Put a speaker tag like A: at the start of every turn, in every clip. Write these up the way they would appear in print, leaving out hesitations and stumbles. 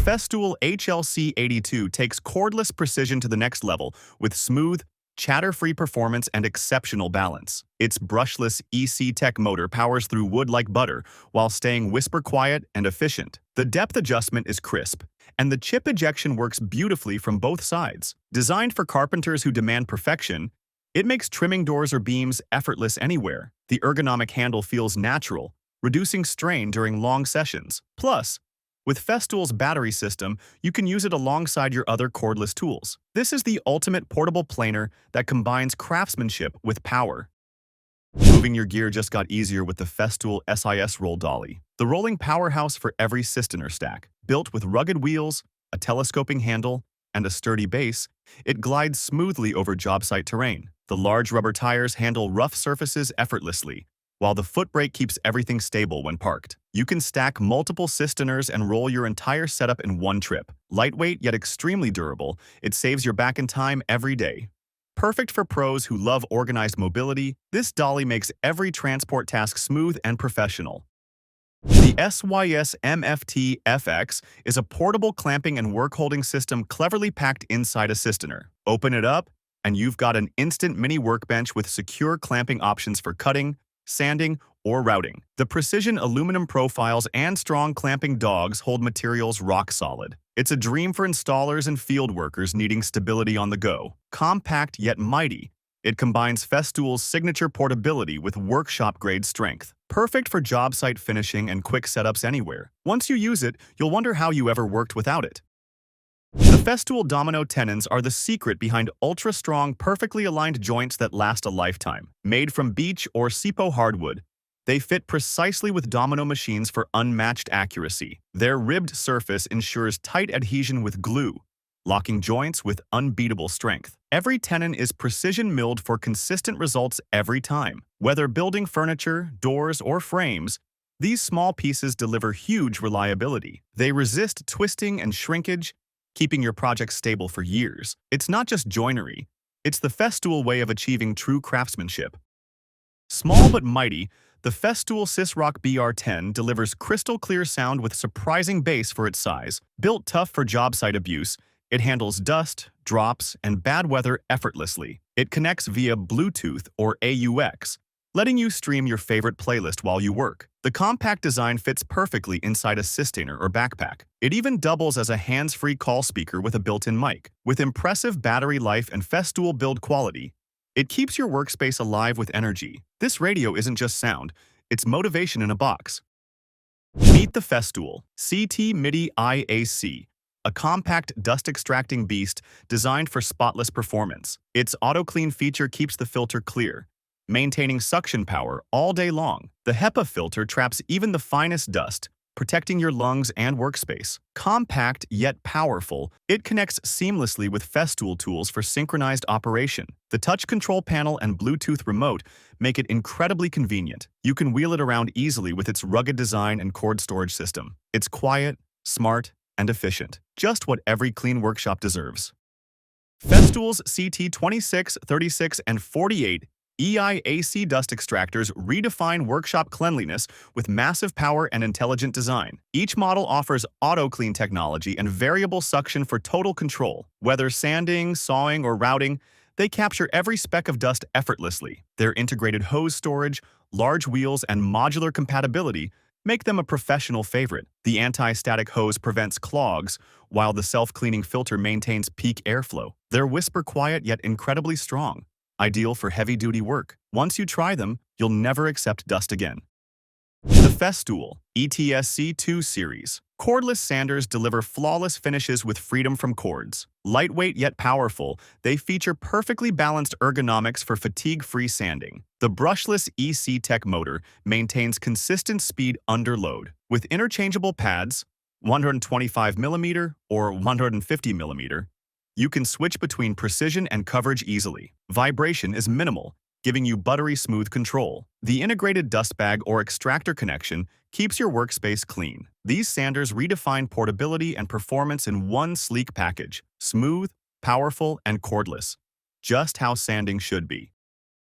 A: Festool HLC82 takes cordless precision to the next level with smooth, chatter-free performance and exceptional balance. Its brushless EC-Tech motor powers through wood like butter while staying whisper-quiet and efficient. The depth adjustment is crisp, and the chip ejection works beautifully from both sides. Designed for carpenters who demand perfection, it makes trimming doors or beams effortless anywhere. The ergonomic handle feels natural, reducing strain during long sessions. Plus, with Festool's battery system, you can use it alongside your other cordless tools. This is the ultimate portable planer that combines craftsmanship with power. Moving your gear just got easier with the Festool SYS-Roll Dolly, the rolling powerhouse for every Systainer stack. Built with rugged wheels, a telescoping handle, and a sturdy base, it glides smoothly over job site terrain. The large rubber tires handle rough surfaces effortlessly, while the foot brake keeps everything stable when parked. You can stack multiple Systainers and roll your entire setup in one trip. Lightweight yet extremely durable, it saves your back and time every day. Perfect for pros who love organized mobility, this dolly makes every transport task smooth and professional. The SYS-MFT FX is a portable clamping and work-holding system cleverly packed inside a Systainer. Open it up, and you've got an instant mini workbench with secure clamping options for cutting, sanding, or routing. The precision aluminum profiles and strong clamping dogs hold materials rock solid. It's a dream for installers and field workers needing stability on the go. Compact yet mighty, it combines Festool's signature portability with workshop-grade strength. Perfect for job site finishing and quick setups anywhere. Once you use it, you'll wonder how you ever worked without it. The Festool Domino Tenons are the secret behind ultra-strong, perfectly aligned joints that last a lifetime. Made from beech or Sipo hardwood, they fit precisely with Domino machines for unmatched accuracy. Their ribbed surface ensures tight adhesion with glue, locking joints with unbeatable strength. Every tenon is precision-milled for consistent results every time. Whether building furniture, doors, or frames, these small pieces deliver huge reliability. They resist twisting and shrinkage, keeping your project stable for years. It's not just joinery, it's the Festool way of achieving true craftsmanship. Small but mighty, the Festool SysRock BR10 delivers crystal-clear sound with surprising bass for its size. Built tough for job site abuse, it handles dust, drops, and bad weather effortlessly. It connects via Bluetooth or AUX, letting you stream your favorite playlist while you work. The compact design fits perfectly inside a Systainer or backpack. It even doubles as a hands-free call speaker with a built-in mic. With impressive battery life and Festool build quality, it keeps your workspace alive with energy. This radio isn't just sound, it's motivation in a box. Meet the Festool CT MIDI IAC, a compact dust-extracting beast designed for spotless performance. Its auto-clean feature keeps the filter clear, maintaining suction power all day long. The HEPA filter traps even the finest dust, protecting your lungs and workspace. Compact yet powerful, it connects seamlessly with Festool tools for synchronized operation. The touch control panel and Bluetooth remote make it incredibly convenient. You can wheel it around easily with its rugged design and cord storage system. It's quiet, smart, and efficient. Just what every clean workshop deserves. Festool's CT26, 36, and 48 EIAC dust extractors redefine workshop cleanliness with massive power and intelligent design. Each model offers auto-clean technology and variable suction for total control. Whether sanding, sawing, or routing, they capture every speck of dust effortlessly. Their integrated hose storage, large wheels, and modular compatibility make them a professional favorite. The anti-static hose prevents clogs, while the self-cleaning filter maintains peak airflow. They're whisper-quiet yet incredibly strong, ideal for heavy-duty work. Once you try them, you'll never accept dust again. The Festool ETSC2 series. Cordless sanders deliver flawless finishes with freedom from cords. Lightweight yet powerful, they feature perfectly balanced ergonomics for fatigue-free sanding. The brushless EC-Tech motor maintains consistent speed under load. With interchangeable pads, 125mm or 150mm, you can switch between precision and coverage easily. Vibration is minimal, giving you buttery smooth control. The integrated dust bag or extractor connection keeps your workspace clean. These sanders redefine portability and performance in one sleek package. Smooth, powerful, and cordless. Just how sanding should be.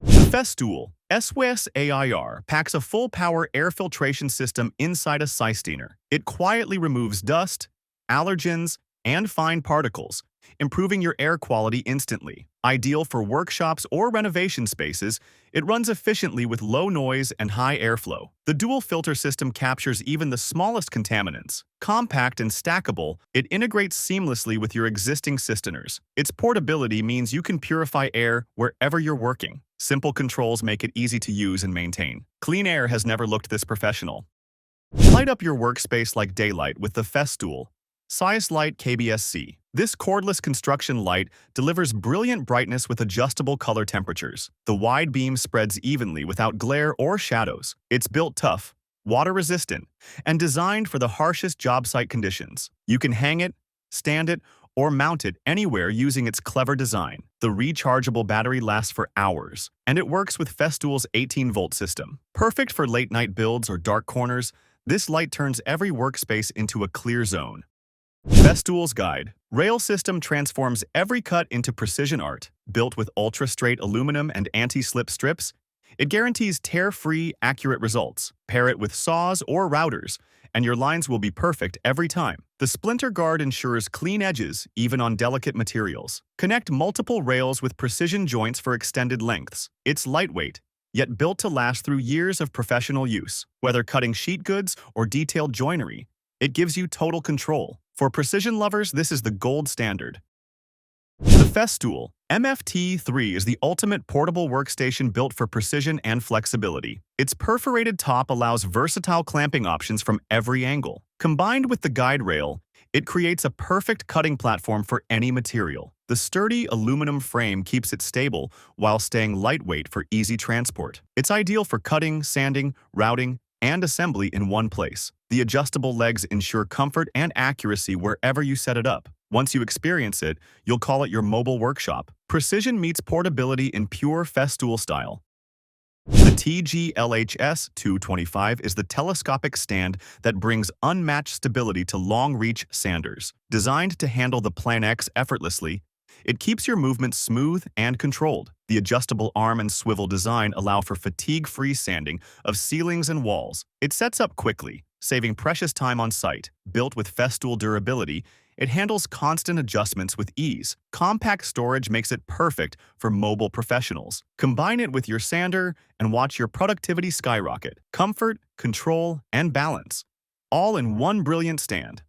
A: The Festool SYS-AIR packs a full-power air filtration system inside a Systainer. It quietly removes dust, allergens, and fine particles, improving your air quality instantly. Ideal for workshops or renovation spaces, it runs efficiently with low noise and high airflow. The dual filter system captures even the smallest contaminants. Compact and stackable, it integrates seamlessly with your existing Systainers. Its portability means you can purify air wherever you're working. Simple controls make it easy to use and maintain. Clean air has never looked this professional. Light up your workspace like daylight with the Festool SYS Light KBSC. This cordless construction light delivers brilliant brightness with adjustable color temperatures. The wide beam spreads evenly without glare or shadows. It's built tough, water-resistant, and designed for the harshest job site conditions. You can hang it, stand it, or mount it anywhere using its clever design. The rechargeable battery lasts for hours, and it works with Festool's 18-volt system. Perfect for late-night builds or dark corners, this light turns every workspace into a clear zone. Festool's Guide. Rail system transforms every cut into precision art. Built with ultra-straight aluminum and anti-slip strips, it guarantees tear-free, accurate results. Pair it with saws or routers, and your lines will be perfect every time. The splinter guard ensures clean edges, even on delicate materials. Connect multiple rails with precision joints for extended lengths. It's lightweight, yet built to last through years of professional use. Whether cutting sheet goods or detailed joinery, it gives you total control. For precision lovers, this is the gold standard. The Festool MFT3 is the ultimate portable workstation built for precision and flexibility. Its perforated top allows versatile clamping options from every angle. Combined with the guide rail, it creates a perfect cutting platform for any material. The sturdy aluminum frame keeps it stable while staying lightweight for easy transport. It's ideal for cutting, sanding, routing, and assembly in one place. The adjustable legs ensure comfort and accuracy wherever you set it up. Once you experience it, you'll call it your mobile workshop. Precision meets portability in pure Festool style. The TG-LHS 225 is the telescopic stand that brings unmatched stability to long-reach sanders. Designed to handle the Plan X effortlessly, it keeps your movements smooth and controlled. The adjustable arm and swivel design allow for fatigue-free sanding of ceilings and walls. It sets up quickly, saving precious time on site. Built with Festool durability, it handles constant adjustments with ease. Compact storage makes it perfect for mobile professionals. Combine it with your sander and watch your productivity skyrocket. Comfort, control, and balance, all in one brilliant stand.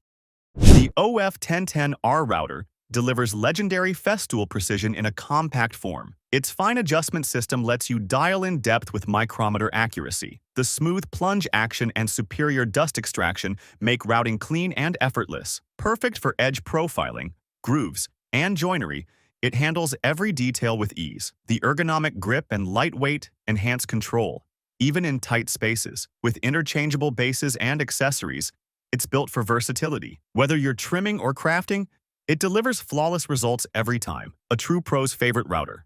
A: The OF1010R router delivers legendary Festool precision in a compact form. Its fine adjustment system lets you dial in depth with micrometer accuracy. The smooth plunge action and superior dust extraction make routing clean and effortless. Perfect for edge profiling, grooves, and joinery, it handles every detail with ease. The ergonomic grip and lightweight enhance control, even in tight spaces. With interchangeable bases and accessories, it's built for versatility. Whether you're trimming or crafting, it delivers flawless results every time. A true pro's favorite router.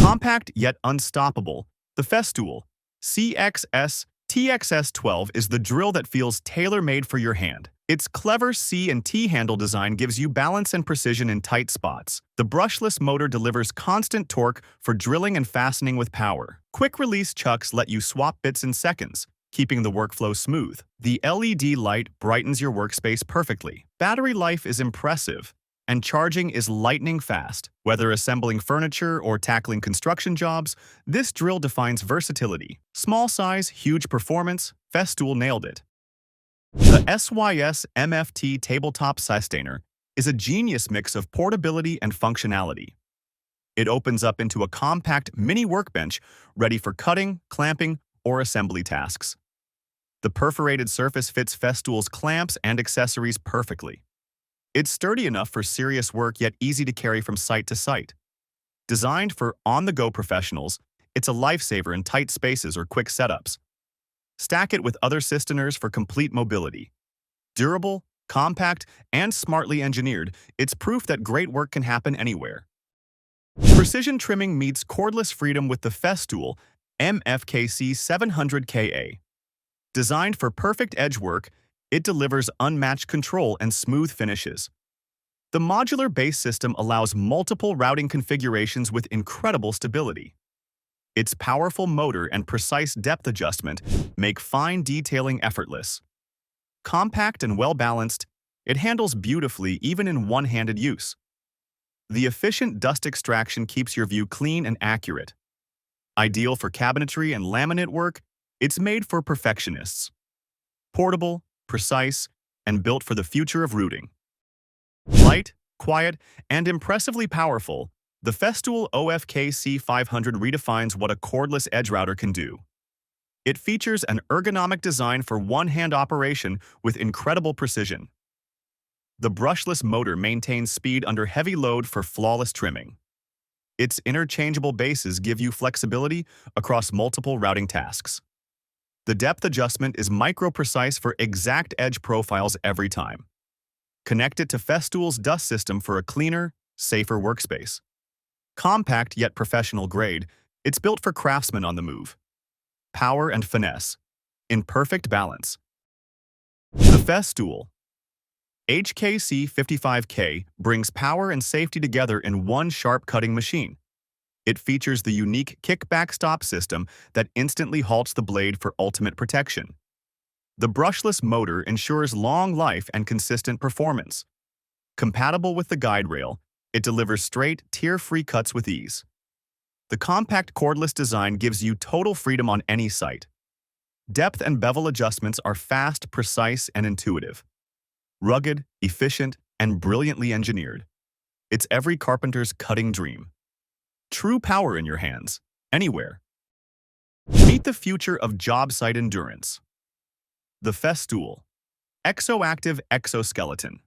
A: Compact yet unstoppable, the Festool TXS-12 is the drill that feels tailor-made for your hand. Its clever C and T handle design gives you balance and precision in tight spots. The brushless motor delivers constant torque for drilling and fastening with power. Quick-release chucks let you swap bits in seconds, keeping the workflow smooth. The LED light brightens your workspace perfectly. Battery life is impressive, and charging is lightning fast. Whether assembling furniture or tackling construction jobs, this drill defines versatility. Small size, huge performance, Festool nailed it. The SYS-MFT Tabletop Systainer is a genius mix of portability and functionality. It opens up into a compact mini workbench ready for cutting, clamping, or assembly tasks. The perforated surface fits Festool's clamps and accessories perfectly. It's sturdy enough for serious work yet easy to carry from site to site. Designed for on-the-go professionals, it's a lifesaver in tight spaces or quick setups. Stack it with other Systainers for complete mobility. Durable, compact, and smartly engineered, it's proof that great work can happen anywhere. Precision trimming meets cordless freedom with the Festool MFKC 700KA. Designed for perfect edge work, it delivers unmatched control and smooth finishes. The modular base system allows multiple routing configurations with incredible stability. Its powerful motor and precise depth adjustment make fine detailing effortless. Compact and well-balanced, It handles beautifully even in one-handed use. The efficient dust extraction keeps your view clean and accurate. Ideal for cabinetry and laminate work, it's made for perfectionists. Portable, precise, and built for the future of rooting. Light, quiet, and impressively powerful, the Festool OFK C500 redefines what a cordless edge router can do. It features an ergonomic design for one-hand operation with incredible precision. The brushless motor maintains speed under heavy load for flawless trimming. Its interchangeable bases give you flexibility across multiple routing tasks. The depth adjustment is micro-precise for exact edge profiles every time. Connect it to Festool's dust system for a cleaner, safer workspace. Compact yet professional grade, it's built for craftsmen on the move. Power and finesse, in perfect balance. The Festool HKC 55K brings power and safety together in one sharp cutting machine. It features the unique kickback stop system that instantly halts the blade for ultimate protection. The brushless motor ensures long life and consistent performance. Compatible with the guide rail, it delivers straight, tear-free cuts with ease. The compact cordless design gives you total freedom on any site. Depth and bevel adjustments are fast, precise, and intuitive. Rugged, efficient, and brilliantly engineered. It's every carpenter's cutting dream. True power in your hands, anywhere. Meet the future of job site endurance. The Festool Exoactive Exoskeleton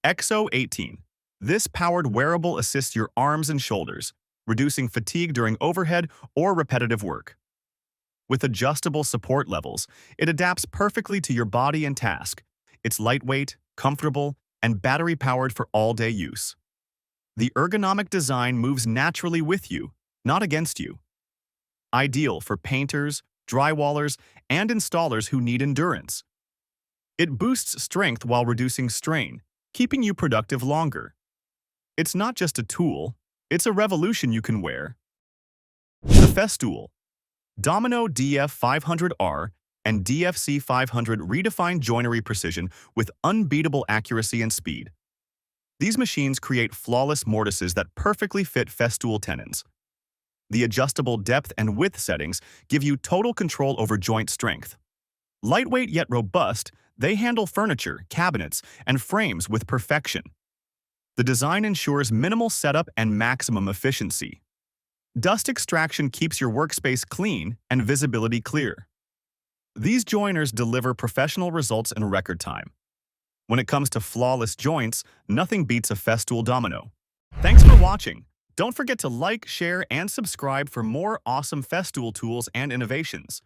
A: Exo 18. This powered wearable assists your arms and shoulders, reducing fatigue during overhead or repetitive work. With adjustable support levels, it adapts perfectly to your body and task. It's lightweight, comfortable, and battery-powered for all-day use. The ergonomic design moves naturally with you, not against you. Ideal for painters, drywallers, and installers who need endurance. It boosts strength while reducing strain, keeping you productive longer. It's not just a tool, it's a revolution you can wear. The Festool Domino DF500R and DFC500 redefine joinery precision with unbeatable accuracy and speed. These machines create flawless mortises that perfectly fit Festool tenons. The adjustable depth and width settings give you total control over joint strength. Lightweight yet robust, they handle furniture, cabinets, and frames with perfection. The design ensures minimal setup and maximum efficiency. Dust extraction keeps your workspace clean and visibility clear. These joiners deliver professional results in record time. When it comes to flawless joints, nothing beats a Festool Domino. Thanks for watching. Don't forget to like, share, and subscribe for more awesome Festool tools and innovations.